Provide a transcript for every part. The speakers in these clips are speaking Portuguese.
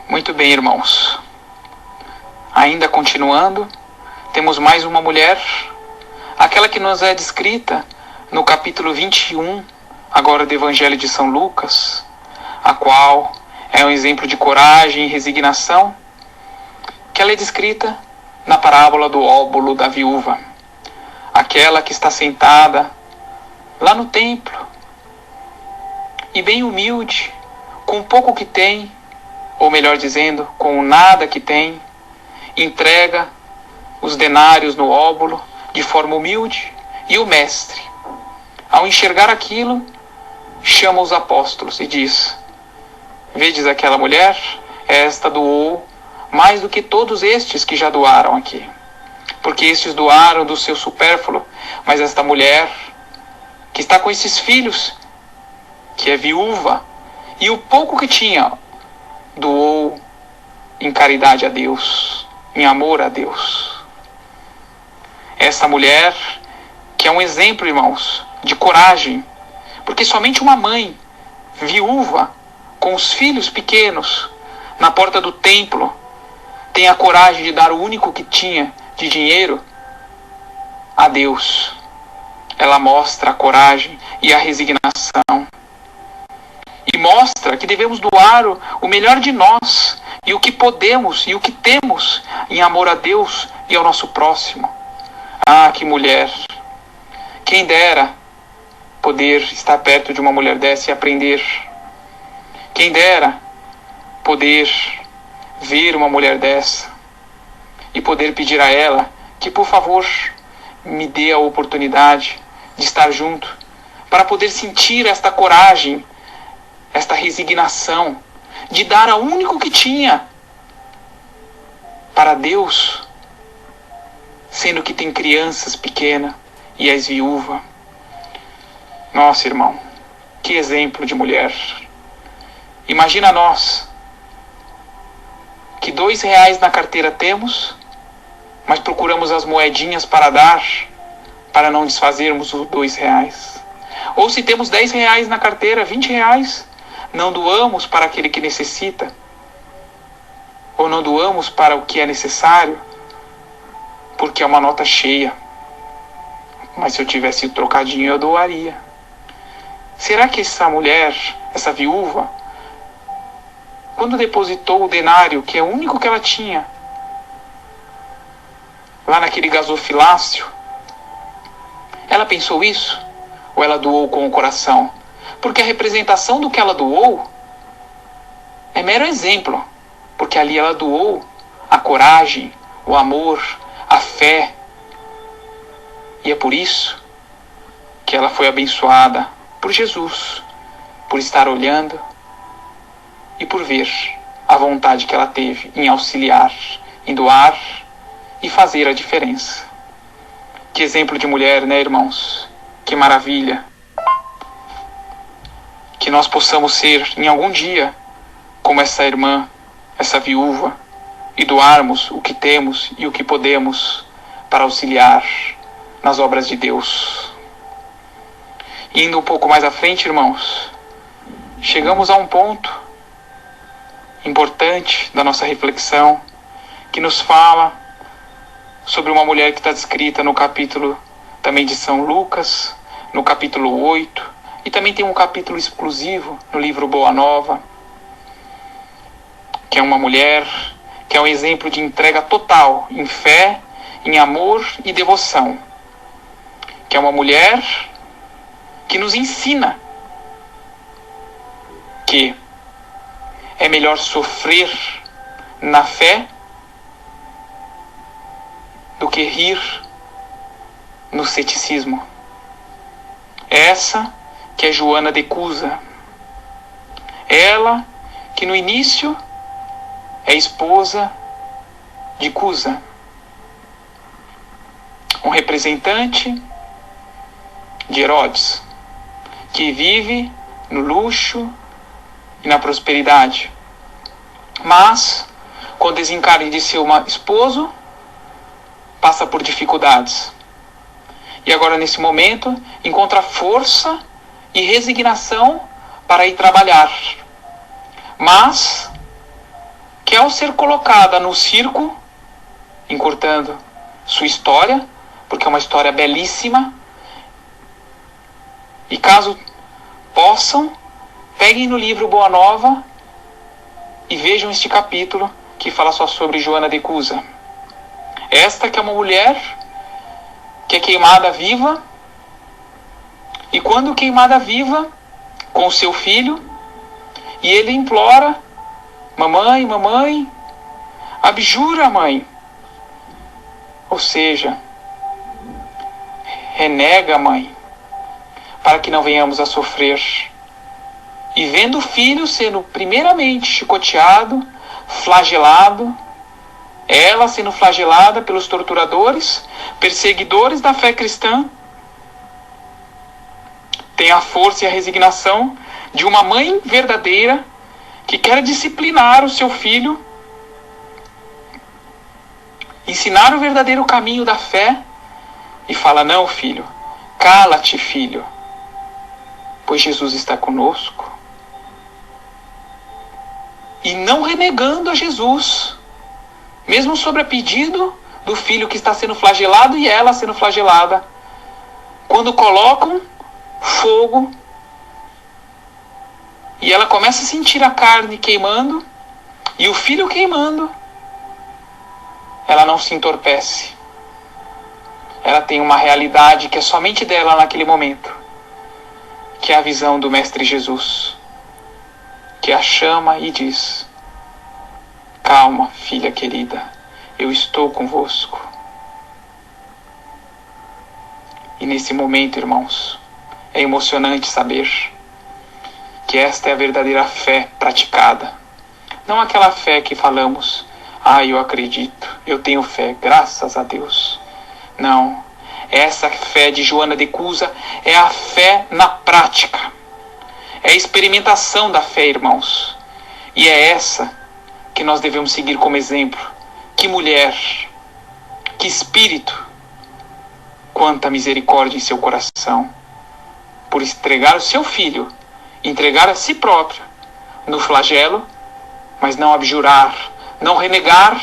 Muito bem, irmãos. Ainda continuando, temos mais uma mulher, aquela que nos é descrita no capítulo 21, agora do Evangelho de São Lucas, a qual é um exemplo de coragem e resignação, que ela é descrita na parábola do óbolo da viúva, aquela que está sentada lá no templo e bem humilde, com o pouco que tem, ou melhor dizendo, com o nada que tem, entrega os denários no óbolo de forma humilde, e o mestre, ao enxergar aquilo, chama os apóstolos e diz: vedes aquela mulher? Esta doou mais do que todos estes que já doaram aqui, porque estes doaram do seu supérfluo, mas esta mulher, que está com esses filhos, que é viúva, e o pouco que tinha, doou em caridade a Deus, em amor a Deus. Essa mulher, que é um exemplo, irmãos, de coragem, porque somente uma mãe, viúva, com os filhos pequenos, na porta do templo, tem a coragem de dar o único que tinha de dinheiro a Deus. Ela mostra a coragem e a resignação. E mostra que devemos doar o melhor de nós, e o que podemos e o que temos, em amor a Deus e ao nosso próximo. Ah, que mulher! Quem dera poder estar perto de uma mulher dessa e aprender. Quem dera poder ver uma mulher dessa e poder pedir a ela que, por favor, me dê a oportunidade de estar junto, para poder sentir esta coragem, esta resignação, de dar ao único que tinha para Deus, sendo que tem crianças pequenas e és viúva. Nossa, irmão, que exemplo de mulher! Imagina nós, que R$2 na carteira temos, mas procuramos as moedinhas para dar, para não desfazermos os R$2. Ou se temos R$10 na carteira, R$20, não doamos para aquele que necessita, ou não doamos para o que é necessário, porque é uma nota cheia. Mas se eu tivesse o trocadinho, eu doaria. Será que essa mulher, essa viúva, quando depositou o denário, que é o único que ela tinha, lá naquele gasofilácio, ela pensou isso? Ou ela doou com o coração? Porque a representação do que ela doou é mero exemplo, porque ali ela doou a coragem, o amor, a fé. E é por isso que ela foi abençoada por Jesus, por estar olhando e por ver a vontade que ela teve em auxiliar, em doar e fazer a diferença. Que exemplo de mulher, né, irmãos? Que maravilha! Que nós possamos ser, em algum dia, como essa irmã, essa viúva, e doarmos o que temos e o que podemos para auxiliar nas obras de Deus. Indo um pouco mais à frente, irmãos, chegamos a um ponto importante da nossa reflexão, que nos fala sobre uma mulher que está descrita no capítulo também de São Lucas, no capítulo 8, e também tem um capítulo exclusivo no livro Boa Nova, que é uma mulher que é um exemplo de entrega total em fé, em amor e devoção, que é uma mulher que nos ensina que é melhor sofrer na fé do que rir no ceticismo. Essa que é Joana de Cusa. Ela que no início é esposa de Cusa, um representante de Herodes, que vive no luxo e na prosperidade. Mas, quando desencarna de seu esposo, passa por dificuldades. E agora, nesse momento, encontra força e resignação para ir trabalhar. Mas que ao ser colocada no circo, encurtando sua história, porque é uma história belíssima, e caso possam, peguem no livro Boa Nova e vejam este capítulo que fala só sobre Joana de Cusa. Esta que é uma mulher que é queimada viva, e quando queimada viva com o seu filho, e ele implora: mamãe, mamãe, abjura, mãe. Ou seja, renega a mãe, para que não venhamos a sofrer. E vendo o filho sendo primeiramente chicoteado, flagelado, ela sendo flagelada pelos torturadores, perseguidores da fé cristã, tem a força e a resignação de uma mãe verdadeira que quer disciplinar o seu filho, ensinar o verdadeiro caminho da fé, e fala: não, filho, cala-te, filho, pois Jesus está conosco. E não renegando a Jesus, mesmo sobre a pedido do filho que está sendo flagelado e ela sendo flagelada, quando colocam fogo e ela começa a sentir a carne queimando e o filho queimando, ela não se entorpece. Ela tem uma realidade que é somente dela naquele momento, que é a visão do Mestre Jesus, que a chama e diz: calma, filha querida, eu estou convosco. E nesse momento, irmãos, é emocionante saber que esta é a verdadeira fé praticada. Não aquela fé que falamos: eu acredito, eu tenho fé, graças a Deus. Não, essa fé de Joana de Cusa é a fé na prática. É a experimentação da fé, irmãos. E é essa que nós devemos seguir como exemplo. Que mulher, que espírito, quanta misericórdia em seu coração, por entregar o seu filho, entregar a si próprio no flagelo, mas não abjurar, não renegar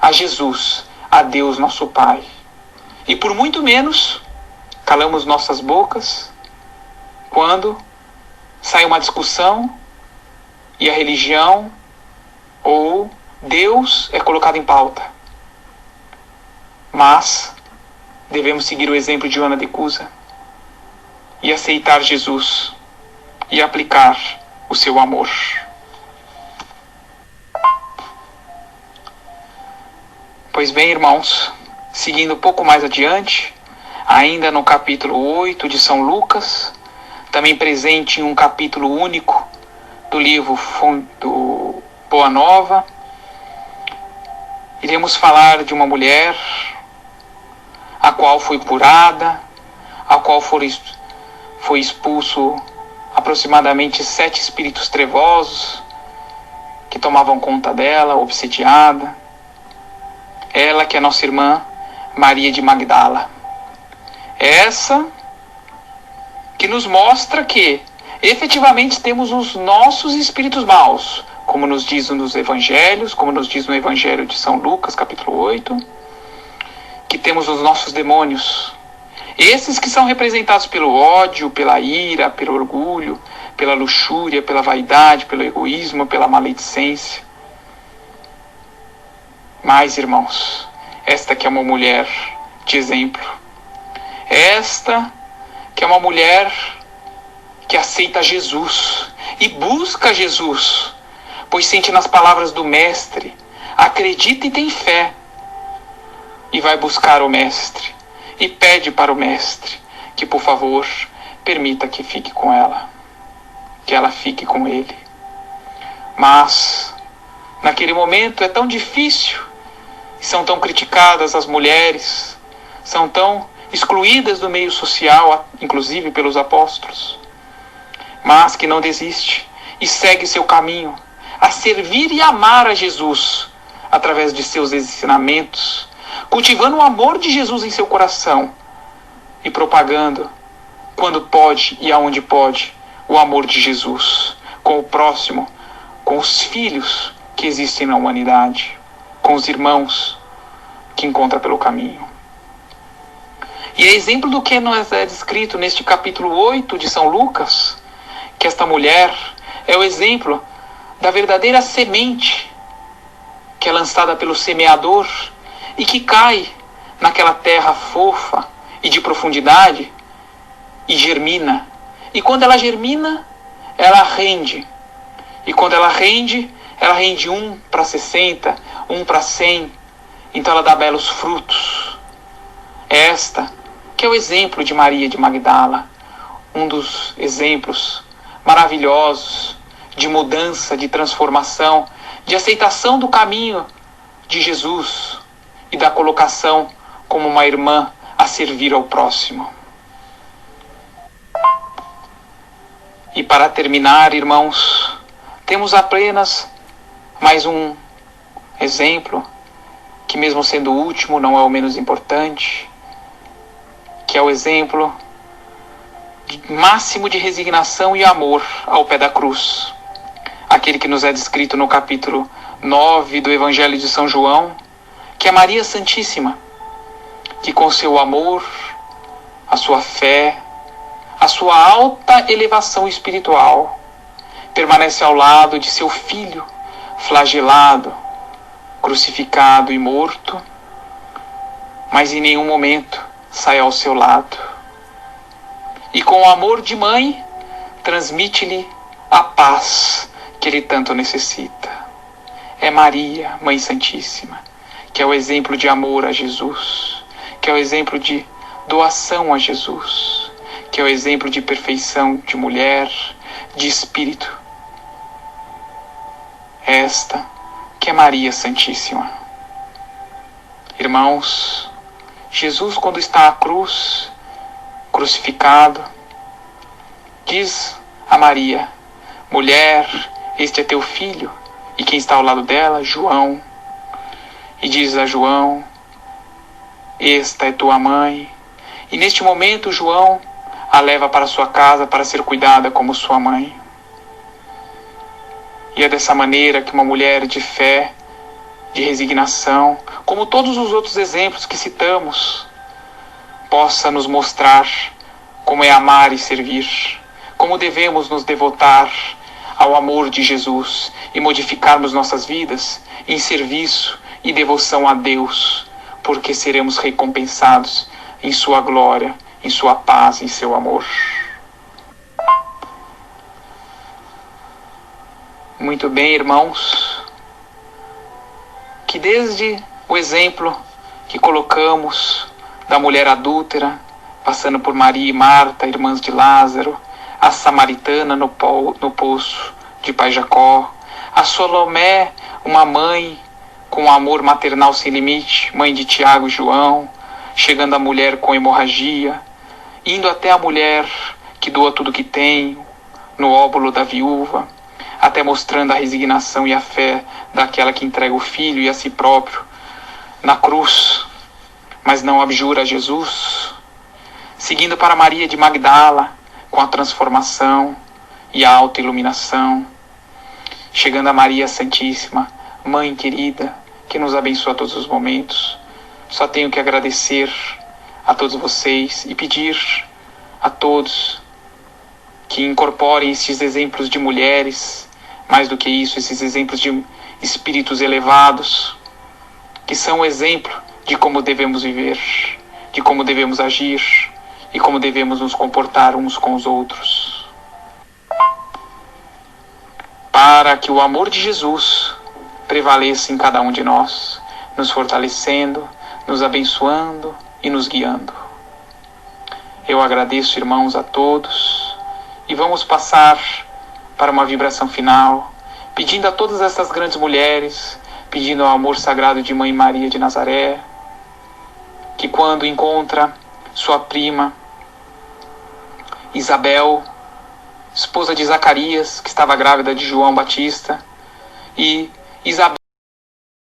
a Jesus, a Deus nosso Pai. E por muito menos calamos nossas bocas quando sai uma discussão e a religião ou Deus é colocado em pauta. Mas devemos seguir o exemplo de Joana de Cusa e aceitar Jesus e aplicar o seu amor. Pois bem, irmãos, seguindo um pouco mais adiante, ainda no capítulo 8 de São Lucas, também presente em um capítulo único do livro do Boa Nova, iremos falar de uma mulher a qual foi curada, a qual foi expulso aproximadamente 7 espíritos trevosos que tomavam conta dela, obsediada. Ela que é nossa irmã Maria de Magdala. Essa que nos mostra que efetivamente temos os nossos espíritos maus, como nos diz nos evangelhos, como nos diz no evangelho de São Lucas, capítulo 8, que temos os nossos demônios. Esses que são representados pelo ódio, pela ira, pelo orgulho, pela luxúria, pela vaidade, pelo egoísmo, pela maledicência. Mas, irmãos, esta que é uma mulher de exemplo. Esta que é uma mulher que aceita Jesus e busca Jesus, pois sente nas palavras do Mestre, acredita e tem fé, e vai buscar o Mestre, e pede para o Mestre que, por favor, permita que fique com ela, que ela fique com ele. Mas, naquele momento é tão difícil, são tão criticadas as mulheres, são tão excluídas do meio social, inclusive pelos apóstolos, mas que não desiste e segue seu caminho, a servir e amar a Jesus, através de seus ensinamentos, cultivando o amor de Jesus em seu coração e propagando, quando pode e aonde pode, o amor de Jesus com o próximo, com os filhos que existem na humanidade, com os irmãos que encontra pelo caminho. E é exemplo do que nos é descrito neste capítulo 8 de São Lucas, que esta mulher é o exemplo da verdadeira semente que é lançada pelo semeador e que cai naquela terra fofa e de profundidade e germina. E quando ela germina, ela rende. E quando ela rende 1 para 60, 1 para 100. Então ela dá belos frutos. Esta que é o exemplo de Maria de Magdala, um dos exemplos maravilhosos de mudança, de transformação, de aceitação do caminho de Jesus e da colocação como uma irmã a servir ao próximo. E para terminar, irmãos, temos apenas mais um exemplo, que mesmo sendo o último, não é o menos importante, que é o exemplo máximo de resignação e amor ao pé da cruz. Aquele que nos é descrito no capítulo 9 do Evangelho de São João, que é Maria Santíssima, que com seu amor, a sua fé, a sua alta elevação espiritual, permanece ao lado de seu filho, flagelado, crucificado e morto, mas em nenhum momento sai ao seu lado. E com o amor de mãe, transmite-lhe a paz que ele tanto necessita. É Maria, Mãe Santíssima, que é o exemplo de amor a Jesus, que é o exemplo de doação a Jesus, que é o exemplo de perfeição de mulher, de espírito. Esta que é Maria Santíssima. Irmãos, Jesus, quando está à cruz, crucificado, diz a Maria: mulher, este é teu filho. E quem está ao lado dela? João. E diz a João: esta é tua mãe. E neste momento João a leva para sua casa para ser cuidada como sua mãe. E é dessa maneira que uma mulher de fé, de resignação, como todos os outros exemplos que citamos, possa nos mostrar como é amar e servir, como devemos nos devotar ao amor de Jesus e modificarmos nossas vidas em serviço e devoção a Deus, porque seremos recompensados em sua glória, em sua paz, em seu amor. Muito bem, irmãos, que desde o exemplo que colocamos da mulher adúltera, passando por Maria e Marta, irmãs de Lázaro, a samaritana no poço de Pai Jacó, a Salomé, uma mãe com amor maternal sem limite, mãe de Tiago e João, chegando a mulher com hemorragia, indo até a mulher que doa tudo que tem, no óbolo da viúva, até mostrando a resignação e a fé daquela que entrega o filho e a si próprio na cruz, mas não abjura a Jesus, seguindo para Maria de Magdala, com a transformação e a autoiluminação, chegando a Maria Santíssima, Mãe querida, que nos abençoa a todos os momentos. Só tenho que agradecer a todos vocês e pedir a todos que incorporem estes exemplos de mulheres, mais do que isso, esses exemplos de espíritos elevados, que são o exemplo de como devemos viver, de como devemos agir e como devemos nos comportar uns com os outros. Para que o amor de Jesus prevaleça em cada um de nós, nos fortalecendo, nos abençoando e nos guiando. Eu agradeço, irmãos, a todos e vamos passar para uma vibração final, pedindo a todas essas grandes mulheres, pedindo ao amor sagrado de Mãe Maria de Nazaré, que quando encontra sua prima Isabel, esposa de Zacarias, que estava grávida de João Batista, e Isabel